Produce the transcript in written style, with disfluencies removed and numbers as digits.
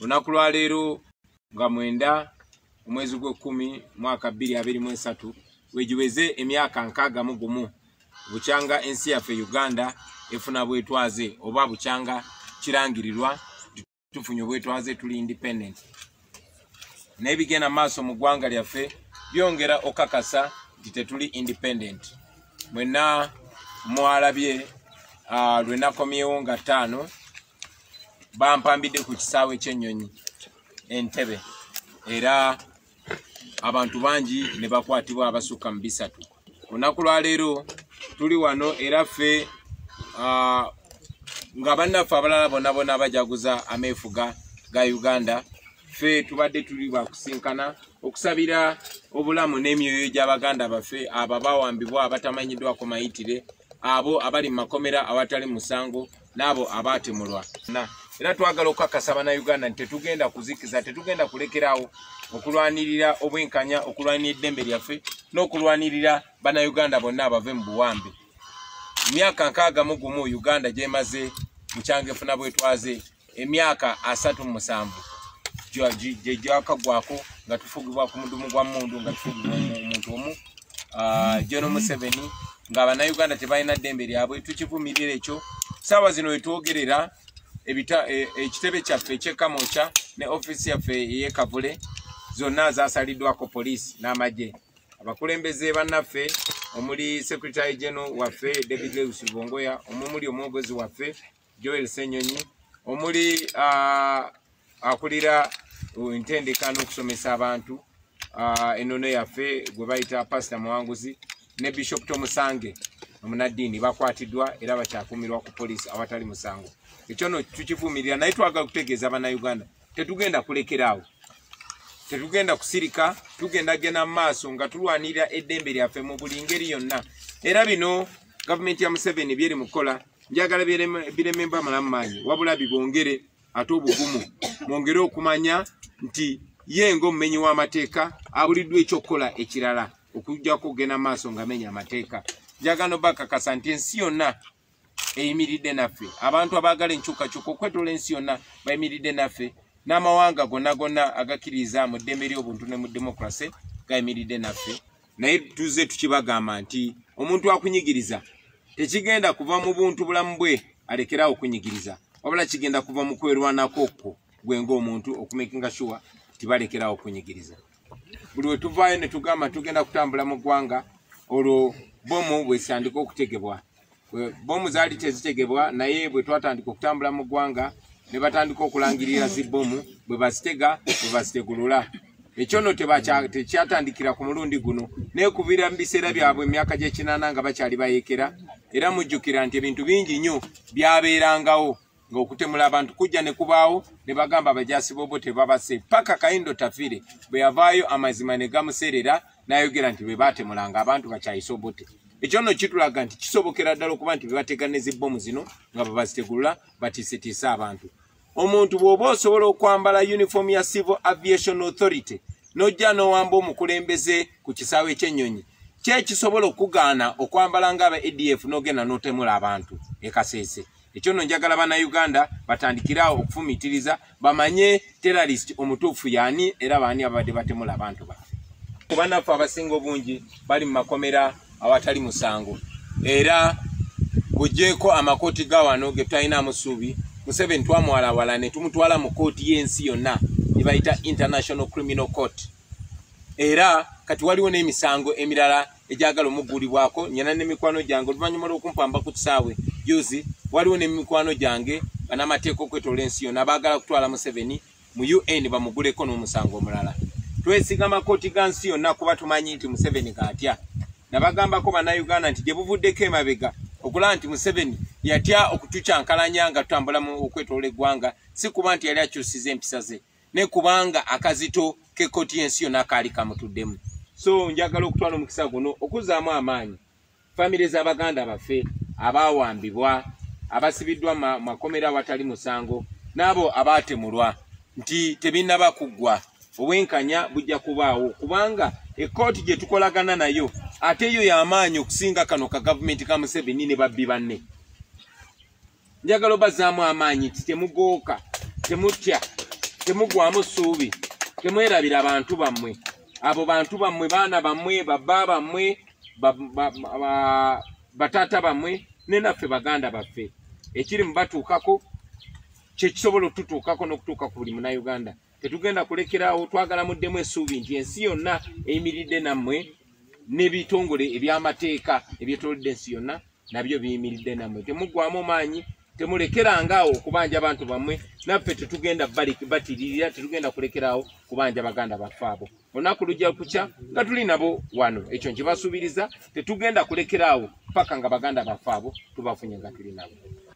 lunaku lwa leero nga 9 omwezi gwe 10 mwaka 2023 wejiweze emyaka 61 bukyanga ensi yaffe Uganda efuna bwetwaze oba bukyanga kirangirirwa tufunye bwetwaze tuli independent. Nebigenda maaso mu ggwanga lyaffe byongera okakasa tuli independent. Mwena mwalabye lwenakomyewo nga 5 bampambidde ku kisaawe ky'ennyonyi Entebbe era abantu bangi ne bakwatibwa abasukka mu 3. Olunaku lwa leero tuli wano era ffe nga bannaffe abalala bonna bajaguza ameefuga ga Uganda ffe tubadde tuli bakusinkana okusabira obulamu n'emyoyo gy'Abaganda baffe abo bawambibwa abatamanyiddwako mayitire, abo abali mu makomera awatali musango n'abo abaatemulwa. Era twagala okukakasa Bannayuganda nti tetugenda kuzikiza, tetugenda kulekerawo okulwanirira obwenkanya, okulwanirira eddembe lyaffe n'okulwanirira Bannayuganda bonna abave mu buwambe. Emyaka 61 Uganda gyemaze bukyanga efuna bwetwaze emyaka 37 gyakagwako nga tufugibwa ku mudumu gwa mundu nga tufugibwa omuntu omu John Museveni nga Bannayuganda tebalina ddembe lyabwe. Tukivumirira ekyo. Saawa zino wetwogerera ekitebe kyaffe eky'Kamwokya ne ofisi yaffe ey'Ekavule zonna zasaliddwako poliisi n'amagye. Abakulembeze bannaffe omuli Secretary General waffe David Lewis Bongoya, omuli omwogezi waffe Joel Ssenyonyi, omuli akulira entendeka n'okusomesa abantu ennono yaffe gwe bayita Pastor Muwanguzi ne Bishop Tomusange omunaddiini bakwatiddwa era bakyakumirwa ku poliisi awatali musango. Ekyo no tukivumirira, naye twagala kutegeeza Bannayuganda tetugenda kulekeraawo, tetugenda kusirika, tugenda genda maaso nga tulwanirira eddembe lyaffe mu buli ngeri yonna. Era bino gavumenti ya Museveni byeri mukola njagala birememba malamu maanyi, wabula bibongere ate obugumu, mwongere okumanya nti ye ng'omumenyi w'amateeka abuliddwa ekyokukola ekirala okujjako kugenda maaso nga menya amateeka. Njagala bakakasa nti ensi yonna eyimiridde naffe, abantu abaagala enkyukakyuka okwetola ensi yonna bayimiridde naffe, n'amawanga gonna agakkiriza mu ddembe ly'obuntu ne mu demokrasi gayimiridde naffe. Naye tuze tukibagamba nti omuntu akunyigiriza tekigenda kuva mu buntu bulamu bwe alekerawo okunyigiriza, wabula kigenda kuva mu kwerwanako okwo gwe ng'omuntu okumakinga sure tibalekerawo okunyigiriza. Buli we tuvaayo ne tugamba tugenda kutambula mu ggwanga olwo bomu bwesitandika okutegebwa. Bomu zaali tezitegebwa, naye bwe twatandika okutambula mu ggwanga ne batandika okulangirira zibbomu bwe bazitega bwe bazitegulula. Ekyo no tekyatandikira ku mulundi guno, naye kuviira mu biseera byabwe emyaka gy'ekinana nga bakyali bayeekera. Era mujjukira nti ebintu bingi nnyo byabeerangawo ng'okutemula abantu kujja ne kubaawo ne bagamba abajaasi b'obo tebabase. Paka Kayindo Tafire bwe yavaayo amazima ne gamuserera n'ayogera nti bwe baatemulanga abantu bakyayise obote. Ekyo no kitulaga nti kisobokera ddala okuba nti bebatega ne zibbomu zino nga bwe bazitegulula batiisetiisa abantu. Omuntu bw'oba osobola okwambala uniform ya Civil Aviation Authority n'ojja n'owamba omukulembeze ku kisaawe ky'ennyonyi, kyekisobola okugaana okwambala ng'aba ADF n'ogenda n'otemula abantu e Kasese. Ekyo no njagala Bannayuganda batandikirawo okufumitiriza bamanye terrorist omutuufu yaani era baani abadde batemula abantu baffe. Ku bannaffe abasinga obungi bali mu makomera awatali musango, era bugyeko amakooti ga wano ge tutalinamu ssuubi. Museveni twamwalawala ne tumutwala mu kooti y'ensi yonna gye bayita International Criminal Court. Era kati waliwo n'emisango emirala egyagala omuggulibwako. Nyina n'emikwano gyange oluvannyuma lw'okumpamba ku kisaawe juzi, waliwo n'emikwano gyange bannamateeka okwetoola ensi yonna abaagala kutwala Museveni mu UN bamuguleko n'omusango omulala. Twesiga amakooti ga nsi yonna kuba tumanyi nti Museveni kaatya. Nabagambako Bannayuganda nti gye buvuddeko emabega okulaba nti Museveni yatya okutucyankalanya nga tutambula mu okwetoola eggwanga, si kuba nti yali akyusiza empisa ze, ne kubanga akazito k'ekkooti y'ensi yonna kaali kamutuddemu. So njagala okutwala omukisa guno okuzzaamu amaanyi famire z'Abaganda baffe abaawambibwa, abasibiddwa makomera awatali musango, n'abo abaatemulwa nti tebinnaba kuggwa. Obwenkanya bujja kubaawo kubanga ekkooti gye tukolagana nayo ate yo y'amaanyi okusinga kano ka gavumenti ka Museveni ne babbi banne. Njagala obazzaamu amaanyi nti temugooka, temutya, temugwamu ssuubi temwerabira abantu bammwe abo bantu bammwe baana bammwe babba bammwe batata bammwe ne naffe baganda baffe ekiri mubatuukako kyekisobola otutuukako n'okutuuka ku buli munnayuganda tetugenda kulekeraawo twagala muddemu essuubi nti ensi yonna eyimiridde nammwe n'ebitongole eby'amateeka ebyetoolodde ensi yonna nabyo biyimiridde nammwe temuggwamu maanyi temulekerangaawo okubanja abantu bammwe naffe tetugenda batiririra tetugenda kulekeraawo kubanja baganda baffe abo olunaku lujja kukya nga tuli nabo wano ekyo nkibasuubiriza tetugenda kulekeraawo paka nga baganda baffe abo tubafunye nga tuli nabo